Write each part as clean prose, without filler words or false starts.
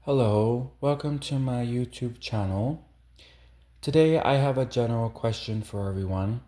Hello, welcome to my YouTube channel. Today I have a general question for everyone.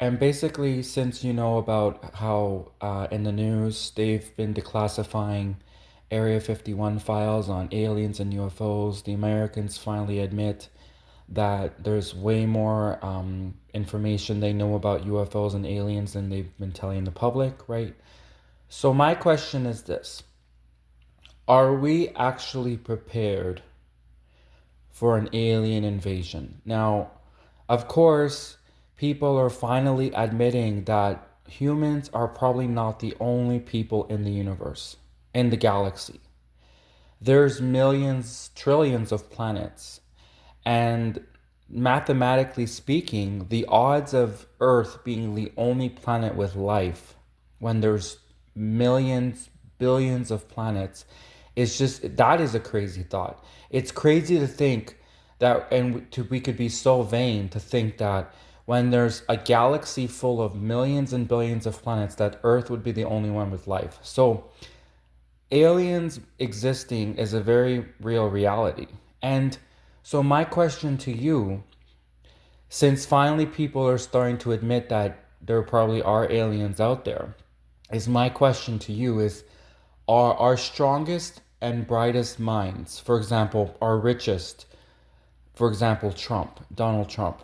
And basically, since you know about how in the news they've been declassifying Area 51 files on aliens and UFOs, the Americans finally admit that there's way more information they know about UFOs and aliens than they've been telling the public, right? So, my question is this: are we actually prepared for an alien invasion? Now, of course, people are finally admitting that humans are probably not the only people in the universe, in the galaxy. There's millions, trillions of planets. And mathematically speaking, the odds of Earth being the only planet with life when there's millions, billions of planets is just that is a crazy thought. It's crazy to think that, we could be so vain to think that when there's a galaxy full of millions and billions of planets, that Earth would be the only one with life. So aliens existing is a very real reality. And so, my question to you, since finally people are starting to admit that there probably are aliens out there, is my question to you is, are our strongest and brightest minds, for example, our richest, for example, Donald Trump.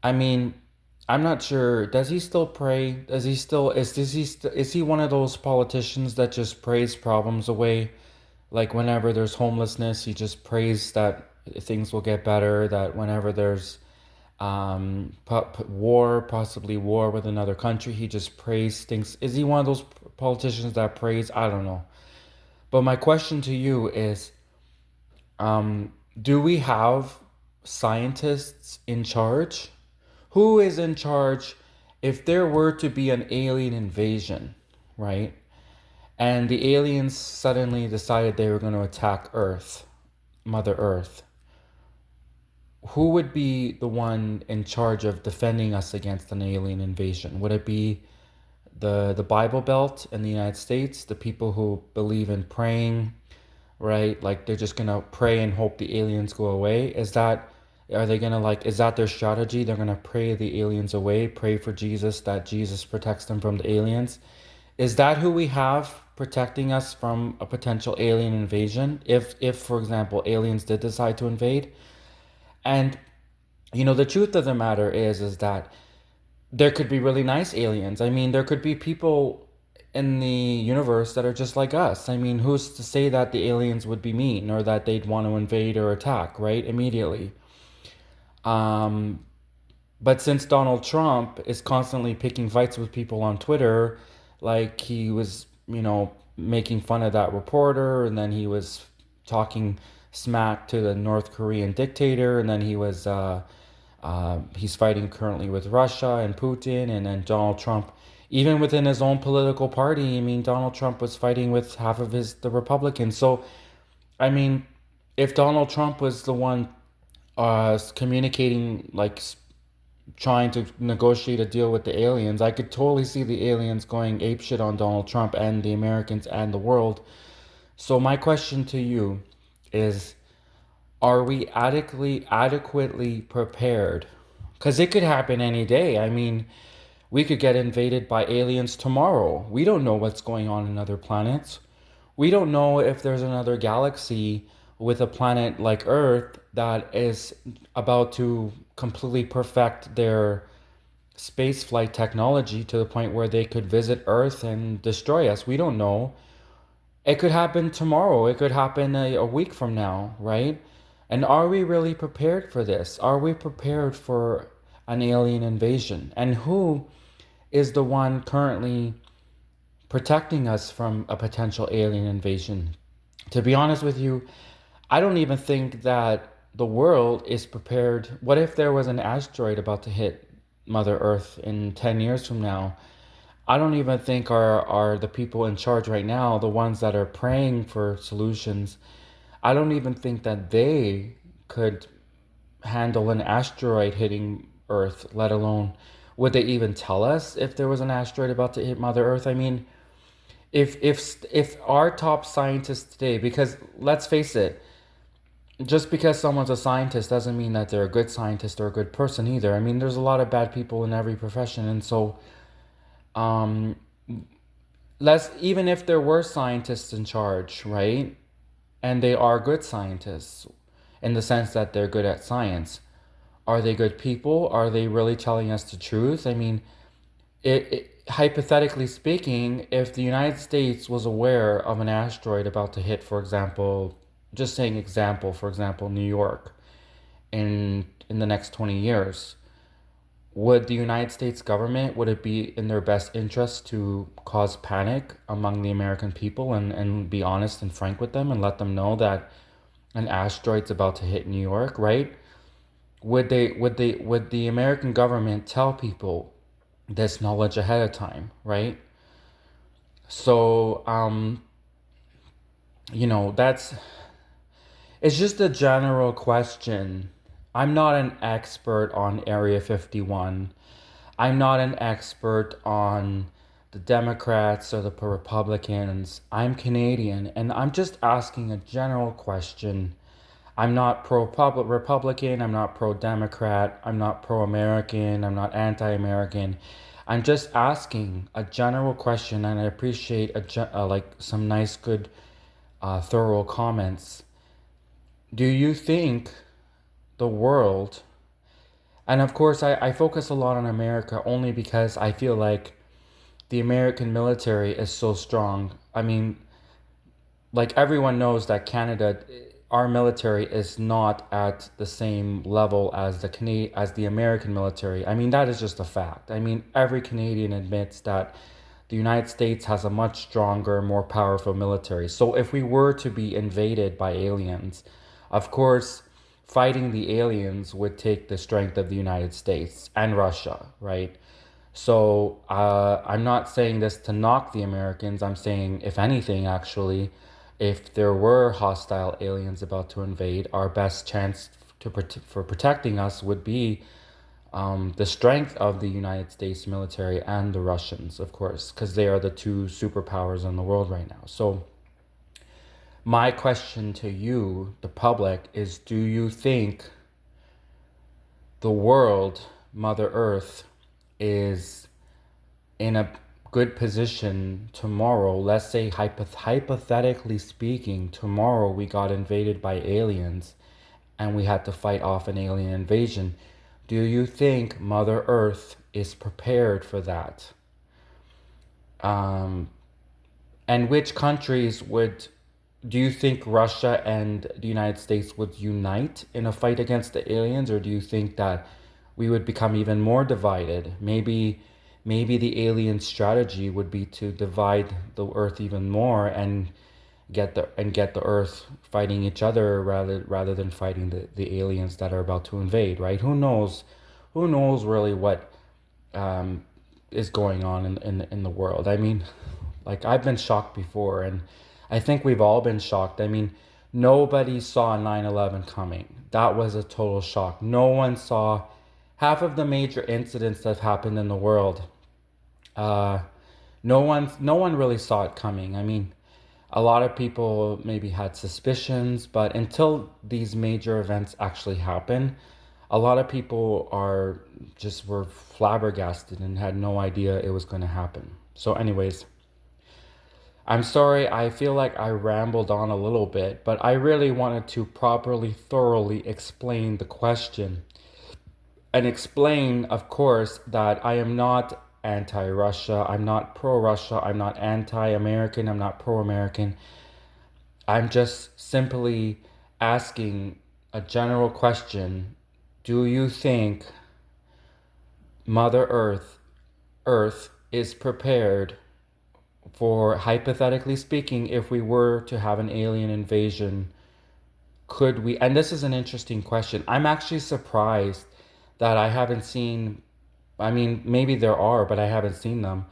I mean, I'm not sure. Does he still pray? Does he still is he one of those politicians that just prays problems away? Like whenever there's homelessness, he just prays that things will get better. That whenever there's war, possibly war with another country, he just prays things. Is he one of those politicians that prays? I don't know. But my question to you is, do we have scientists in charge? Who is in charge if there were to be an alien invasion, right? And the aliens suddenly decided they were going to attack Earth, Mother Earth. Who would be the one in charge of defending us against an alien invasion? Would it be the Bible Belt in the United States, the people who believe in praying, right? Like they're just gonna pray and hope the aliens go away. Are they gonna like, is that their strategy? They're gonna pray the aliens away, pray for Jesus, that Jesus protects them from the aliens. Is that who we have protecting us from a potential alien invasion? If for example aliens did decide to invade? And the truth of the matter is that there could be really nice aliens. I mean, there could be people in the universe that are just like us. I mean, who's to say that the aliens would be mean or that they'd want to invade or attack, right? Immediately. Um, but since Donald Trump is constantly picking fights with people on Twitter, like he was, making fun of that reporter, and then he was talking smack to the North Korean dictator, and then he's fighting currently with Russia and Putin, and then Donald Trump, even within his own political party. I mean, Donald Trump was fighting with half of the Republicans. So, I mean, if Donald Trump was the one communicating, like trying to negotiate a deal with the aliens, I could totally see the aliens going apeshit on Donald Trump and the Americans and the world. So my question to you is, are we adequately prepared? Because it could happen any day. I mean, we could get invaded by aliens tomorrow. We don't know what's going on in other planets. We don't know if there's another galaxy with a planet like Earth that is about to completely perfect their space flight technology to the point where they could visit Earth and destroy us. We don't know. It could happen tomorrow. It could happen a week from now, right? And are we really prepared for this? Are we prepared for an alien invasion? And who is the one currently protecting us from a potential alien invasion? To be honest with you, I don't even think that the world is prepared. What if there was an asteroid about to hit Mother Earth in 10 years from now? I don't even think are the people in charge right now, the ones that are praying for solutions, I don't even think that they could handle an asteroid hitting Earth, let alone would they even tell us if there was an asteroid about to hit Mother Earth? I mean, If our top scientists today, because let's face it, just because someone's a scientist doesn't mean that they're a good scientist or a good person either. I mean, there's a lot of bad people in every profession, and so um, let's even if there were scientists in charge, right? And they are good scientists in the sense that they're good at science. Are they good people? Are they really telling us the truth? I mean, hypothetically speaking, if the United States was aware of an asteroid about to hit, for example, just saying example, for example, New York in the next 20 years, would the United States government, would it be in their best interest to cause panic among the American people and be honest and frank with them and let them know that an asteroid's about to hit New York, right? Would the American government tell people this knowledge ahead of time, right? So that's it's just a general question. I'm not an expert on Area 51. I'm not an expert on the Democrats or the Republicans. I'm Canadian and I'm just asking a general question. I'm not pro Republican, I'm not pro Democrat, I'm not pro American, I'm not anti American. I'm just asking a general question and I appreciate like some nice, good, thorough comments. Do you think the world, and of course, I focus a lot on America only because I feel like the American military is so strong. I mean, like everyone knows that Canada, our military is not at the same level as as the American military. I mean, that is just a fact. I mean, every Canadian admits that the United States has a much stronger, more powerful military. So if we were to be invaded by aliens, of course, fighting the aliens would take the strength of the United States and Russia, right? So I'm not saying this to knock the Americans. I'm saying, if anything, actually, if there were hostile aliens about to invade, our best chance for protecting us would be the strength of the United States military and the Russians, of course, because they are the two superpowers in the world right now. So my question to you, the public, is do you think the world, Mother Earth, is in a good position tomorrow? Let's say, hypothetically speaking, tomorrow we got invaded by aliens and we had to fight off an alien invasion. Do you think Mother Earth is prepared for that? Um, and which countries would, do you think Russia and the United States would unite in a fight against the aliens, or do you think that we would become even more divided? Maybe the alien strategy would be to divide the Earth even more and get the Earth fighting each other rather than fighting the aliens that are about to invade, right? Who knows? Who knows really what um, is going on in the world? I mean, like I've been shocked before, and I think we've all been shocked. I mean, nobody saw 9/11 coming. That was a total shock. No one saw half of the major incidents that happened in the world. Uh, no one really saw it coming. I mean, a lot of people maybe had suspicions, but until these major events actually happen, a lot of people are just were flabbergasted and had no idea it was going to happen. So, anyways, I'm sorry, I feel like I rambled on a little bit, but I really wanted to properly, thoroughly explain the question and explain, of course, that I am not anti Russia, I'm not pro Russia, I'm not anti American, I'm not pro American. I'm just simply asking a general question. Do you think Mother Earth is prepared for, hypothetically speaking, if we were to have an alien invasion? Could we, and this is an interesting question. I'm actually surprised that I haven't seen, I mean, maybe there are, but I haven't seen them,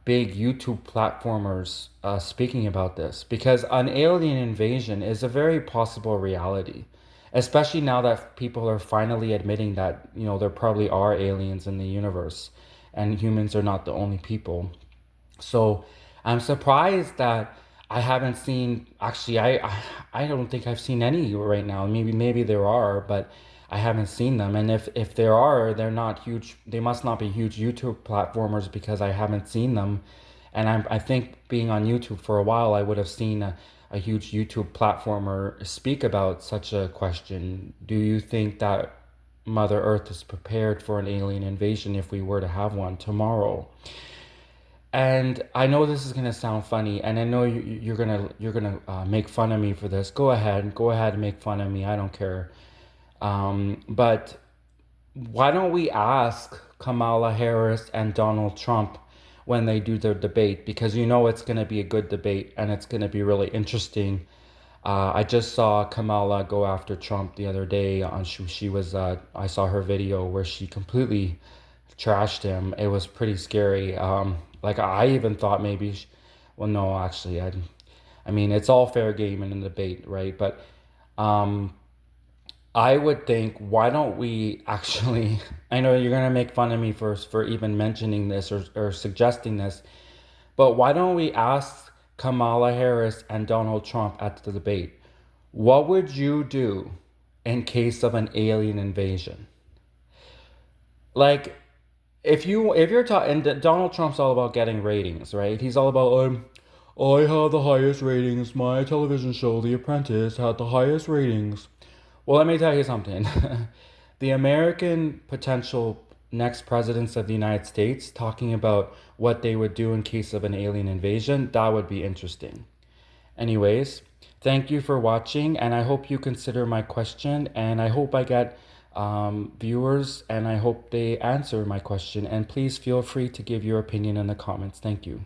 big YouTube platformers speaking about this, because an alien invasion is a very possible reality, especially now that people are finally admitting that, there probably are aliens in the universe and humans are not the only people. So I'm surprised that I haven't seen. Actually, I don't think I've seen any right now. Maybe there are, but I haven't seen them. And if there are, they're not huge. They must not be huge YouTube platformers because I haven't seen them. And I think being on YouTube for a while, I would have seen a huge YouTube platformer speak about such a question. Do you think that Mother Earth is prepared for an alien invasion if we were to have one tomorrow? And I know this is gonna sound funny, and I know you're gonna make fun of me for this. Go ahead and make fun of me. I don't care. But why don't we ask Kamala Harris and Donald Trump when they do their debate? Because you know it's gonna be a good debate, and it's gonna be really interesting. I just saw Kamala go after Trump the other day. She was I saw her video where she completely trashed him. It was pretty scary. Like I even thought maybe, well, no, actually, I mean, it's all fair game in a debate, right? But um, I would think, why don't we actually? I know you're gonna make fun of me for even mentioning this or suggesting this, but why don't we ask Kamala Harris and Donald Trump at the debate? What would you do in case of an alien invasion? Like, if you're talking, Donald Trump's all about getting ratings, right? He's all about I have the highest ratings. My television show, The Apprentice, had the highest ratings. Well, let me tell you something. The American potential next presidents of the United States talking about what they would do in case of an alien invasion, that would be interesting. Anyways, thank you for watching, and I hope you consider my question, and I hope I get viewers, and I hope they answer my question. And please feel free to give your opinion in the comments. Thank you.